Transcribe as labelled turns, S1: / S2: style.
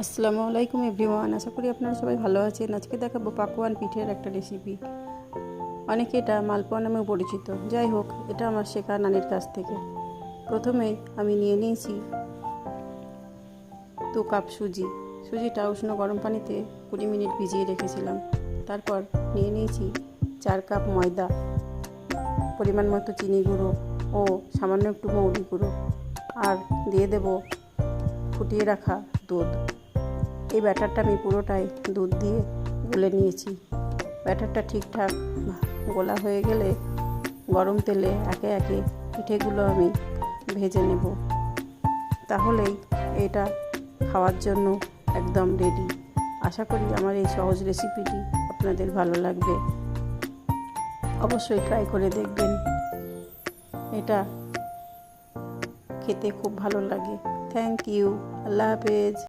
S1: আসসালামু আলাইকুম এভরিওয়ান, আশা করি আপনারা সবাই ভালো আছেন। আজকে দেখাবো পাকোয়ান পিঠের একটা রেসিপি। অনেকে এটা মালপোয়া নামেও পরিচিত। যাই হোক, এটা আমার শেখা নানির কাছ থেকে। প্রথমেই আমি নিয়ে নিয়েছি 2 কাপ সুজিটা উষ্ণ গরম পানিতে 20 মিনিট ভিজিয়ে রেখেছিলাম। তারপর নিয়ে নিয়েছি 4 কাপ ময়দা, পরিমাণ মতো চিনি গুঁড়ো ও সামান্য একটু মৌরি গুঁড়ো, আর দিয়ে দেব ফুটিয়ে রাখা দুধ। এই ব্যাটারটা আমি পুরোটাই দুধ দিয়ে গুলে নিয়েছি। ব্যাটারটা ঠিকঠাক গোলা হয়ে গেলে গরম তেলে একে একে পিঠেগুলো আমি ভেজে নেব। তাহলেই এটা খাওয়ার জন্য একদম রেডি। আশা করি আমার এই সহজ রেসিপিটি আপনাদের ভালো লাগবে। অবশ্যই ট্রাই করে দেখবেন, এটা খেতে খুব ভালো লাগে। থ্যাংক ইউ, আল্লাহ হাফেজ।